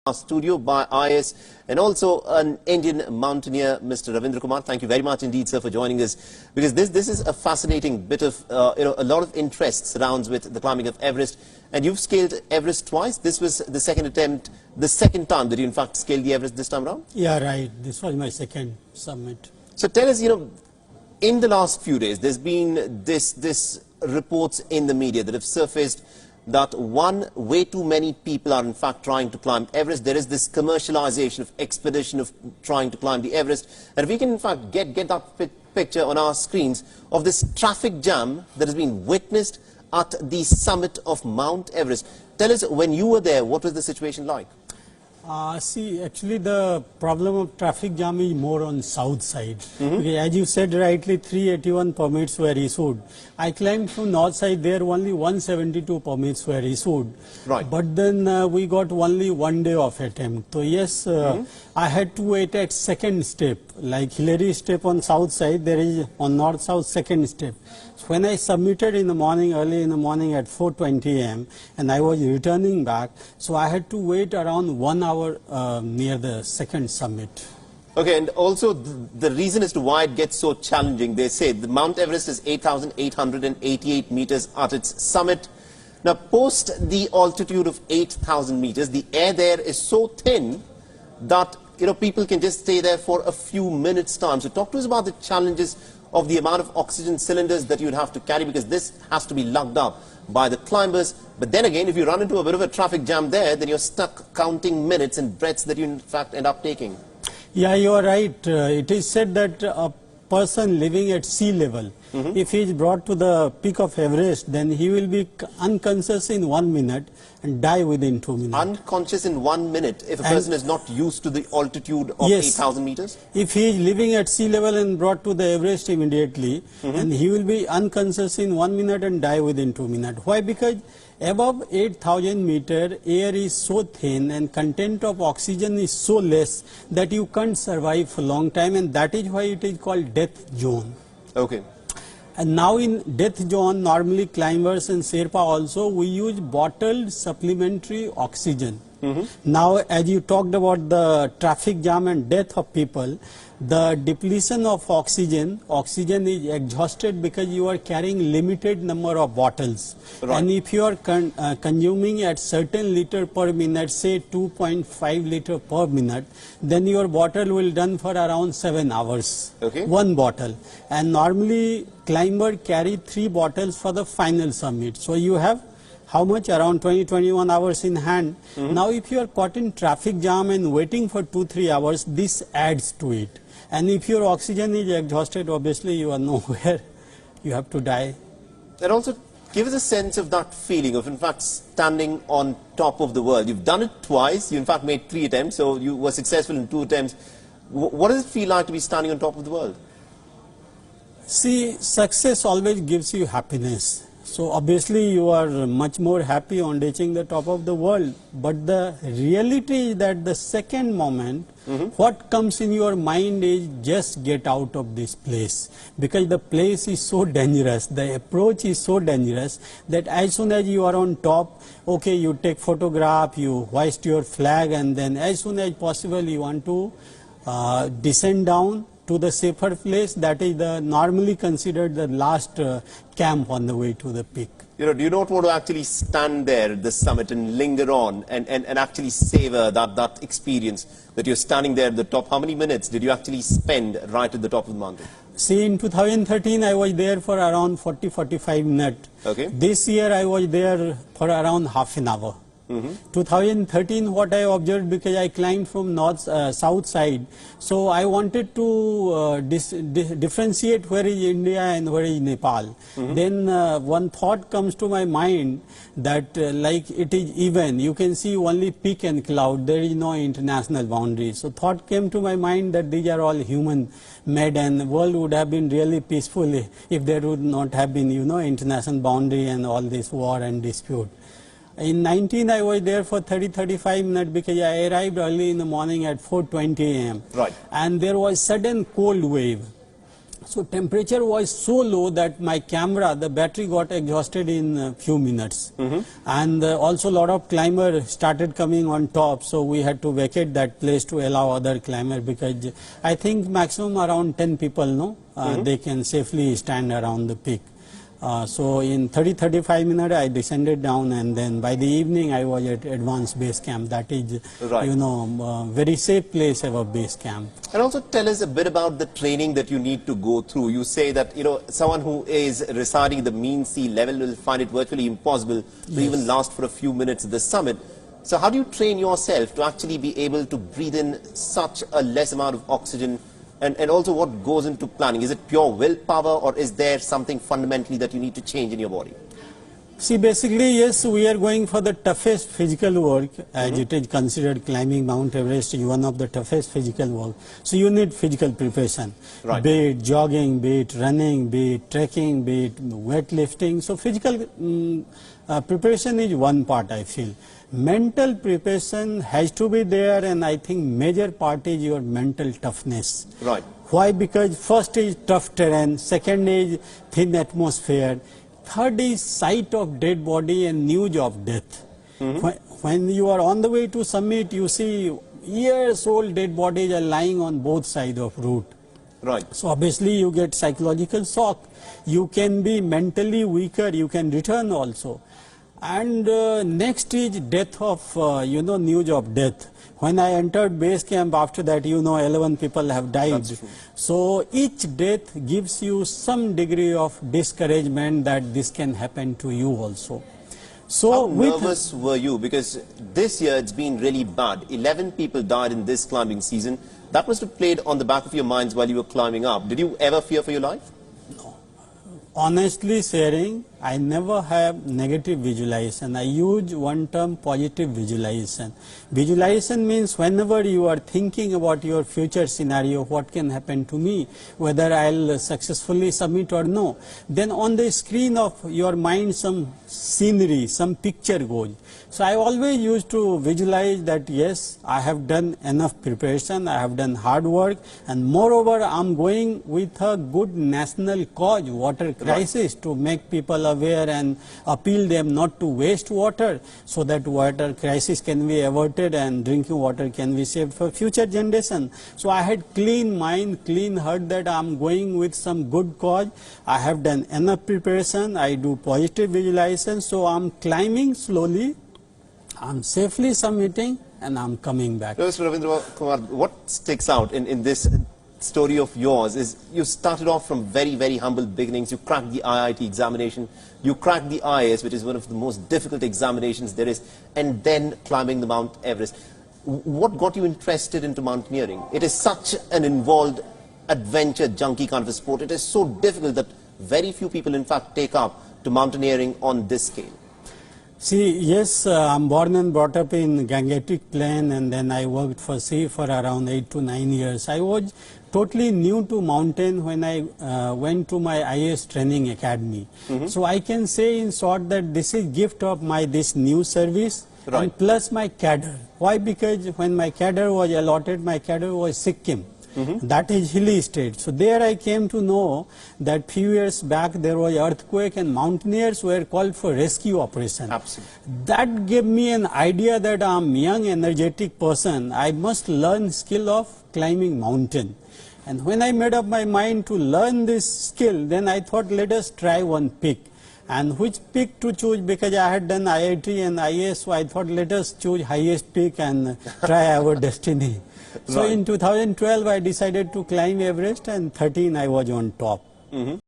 Our studio by IAS and also an Indian mountaineer, Mr. Ravindra Kumar. Thank you very much indeed, sir, for joining us, because this is a fascinating bit of, a lot of interest surrounds with the climbing of Everest. And you've scaled Everest twice. This was the second attempt, the second time that you in fact scaled the Everest this time around? Yeah, right. This was my second summit. So tell us, in the last few days, there's been this reports in the media that have surfaced that way too many people are in fact trying to climb Everest. There is this commercialization of expedition of trying to climb the Everest. And if we can in fact get that picture on our screens of this traffic jam that has been witnessed at the summit of Mount Everest. Tell us, when you were there, what was the situation like? See, actually the problem of traffic jam is more on south side. Because as you said rightly, 381 permits were issued. I climbed from north side, there only 172 permits were issued. Right. But then we got only 1 day of attempt. So yes, I had to wait at second step. Like Hillary step on south side, there is on north-south second step. So when I submitted in the morning, early in the morning at 4:20 am, and I was returning back, so I had to wait around 1 hour near the second summit. Okay, and also the reason as to why it gets so challenging, they say the Mount Everest is 8,888 meters at its summit. Now, post the altitude of 8,000 meters, the air there is so thin that people can just stay there for a few minutes' time. So talk to us about the challenges of the amount of oxygen cylinders that you'd have to carry, because this has to be lugged up by the climbers. But then again, if you run into a bit of a traffic jam there, then you're stuck counting minutes and breaths that you in fact end up taking. Yeah, you are right. It is said that a person living at sea level, if he is brought to the peak of Everest, then he will be unconscious in 1 minute and die within 2 minutes. Unconscious in 1 minute if a person is not used to the altitude of 8,000 meters? If he is living at sea level and brought to the Everest immediately, and he will be unconscious in 1 minute and die within 2 minutes. Why? Because above 8,000 meter, air is so thin and content of oxygen is so less that you can't survive for a long time, and that is why it is called death zone. Okay. And now in death zone, normally climbers and Sherpa also, we use bottled supplementary oxygen. Now, as you talked about the traffic jam and death of people, the depletion of oxygen is exhausted because you are carrying limited number of bottles. Right. And if you are consuming at certain liter per minute, say 2.5 liter per minute, then your bottle will run for around 7 hours. Okay. One bottle. And normally climber carry 3 bottles for the final summit. So you have how much? Around 20-21 hours in hand. Now if you are caught in traffic jam and waiting for 2-3 hours, this adds to it. And if your oxygen is exhausted, obviously you are nowhere. You have to die. And also give us a sense of that feeling of in fact standing on top of the world. You've done it twice. You in fact made 3 attempts, so you were successful in 2 attempts. What does it feel like to be standing on top of the world? See, success always gives you happiness. So obviously you are much more happy on reaching the top of the world. But the reality is that the second moment, what comes in your mind is just get out of this place. Because the place is so dangerous, the approach is so dangerous that as soon as you are on top, okay, you take photograph, you hoist your flag, and then as soon as possible you want to descend down to the safer place. That is normally considered the last camp on the way to the peak. Do you not want to actually stand there at the summit and linger on and actually savor that experience that you're standing there at the top? How many minutes did you actually spend right at the top of the mountain? See, in 2013 I was there for around 40-45 minutes. Okay. This year I was there for around half an hour. 2013, what I observed, because I climbed from south side, so I wanted to differentiate where is India and where is Nepal. Then one thought comes to my mind that like it is even, you can see only peak and cloud, there is no international boundary. So thought came to my mind that these are all human made, and the world would have been really peaceful if there would not have been international boundary and all this war and dispute. In 19, I was there for 30-35 minutes because I arrived early in the morning at 4:20 am. Right. And there was sudden cold wave. So temperature was so low that my camera, the battery got exhausted in a few minutes. And also a lot of climbers started coming on top, so we had to vacate that place to allow other climbers, because I think maximum around 10 people, no, they can safely stand around the peak. So in 30-35 minutes I descended down, and then by the evening I was at advanced base camp. That is, you know, very safe place above base camp. And also tell us a bit about the training that you need to go through. You say that, you know, someone who is residing at the mean sea level will find it virtually impossible to even last for a few minutes at the summit. So how do you train yourself to actually be able to breathe in such a less amount of oxygen? And also what goes into planning? Is it pure willpower, or is there something fundamentally that you need to change in your body? See, basically, yes, we are going for the toughest physical work, as it is considered climbing Mount Everest is one of the toughest physical work. So you need physical preparation, be it jogging, be it running, be it trekking, be it weightlifting. So physical preparation is one part, I feel. Mental preparation has to be there, and I think major part is your mental toughness. Right. Why? Because first is tough terrain, second is thin atmosphere, third is sight of dead body and news of death. When you are on the way to summit, you see years old dead bodies are lying on both sides of route. Right. So obviously you get psychological shock. You can be mentally weaker, you can return also. And next is death of, you know, news of death. When I entered base camp, after that, you know, 11 people have died. So each death gives you some degree of discouragement that this can happen to you also. So how nervous were you? Because this year it's been really bad. 11 people died in this climbing season. That must have played on the back of your minds while you were climbing up. Did you ever fear for your life? No. Honestly sharing, I never have negative visualization. I use one term, positive visualization. Visualization means whenever you are thinking about your future scenario, what can happen to me, whether I'll successfully submit or no, then on the screen of your mind some scenery, some picture goes. So I always used to visualize that yes, I have done enough preparation, I have done hard work, and moreover I'm going with a good national cause, water crisis, to make people aware and appeal them not to waste water, so that water crisis can be averted and drinking water can be saved for future generation. So I had clean mind, clean heart that I'm going with some good cause. I have done enough preparation, I do positive visualization, so I'm climbing slowly, I'm safely submitting, and I'm coming back. Mr. Ravindra Kumar, what sticks out in this story of yours is you started off from very, very humble beginnings. You cracked the IIT examination, you cracked the IAS, which is one of the most difficult examinations there is, and then climbing the Mount Everest. What got you interested into mountaineering? It is such an involved adventure junkie kind of a sport. It is so difficult that very few people in fact take up to mountaineering on this scale. See, yes, I'm born and brought up in Gangetic Plain, and then I worked for sea for around 8 to 9 years. I was totally new to mountain when I went to my IAS training academy. So I can say in short that this is gift of my this new service, and plus my cadre. Why? Because when my cadre was allotted, my cadre was Sikkim. That is hilly state. So there I came to know that few years back there was earthquake and mountaineers were called for rescue operation. Absolutely. That gave me an idea that I'm a young energetic person. I must learn skill of climbing mountain. And when I made up my mind to learn this skill, then I thought let us try one peak. And which peak to choose, because I had done IIT and IAS, so I thought let us choose highest peak and try our destiny. So in 2012 I decided to climb Everest, and 13 I was on top.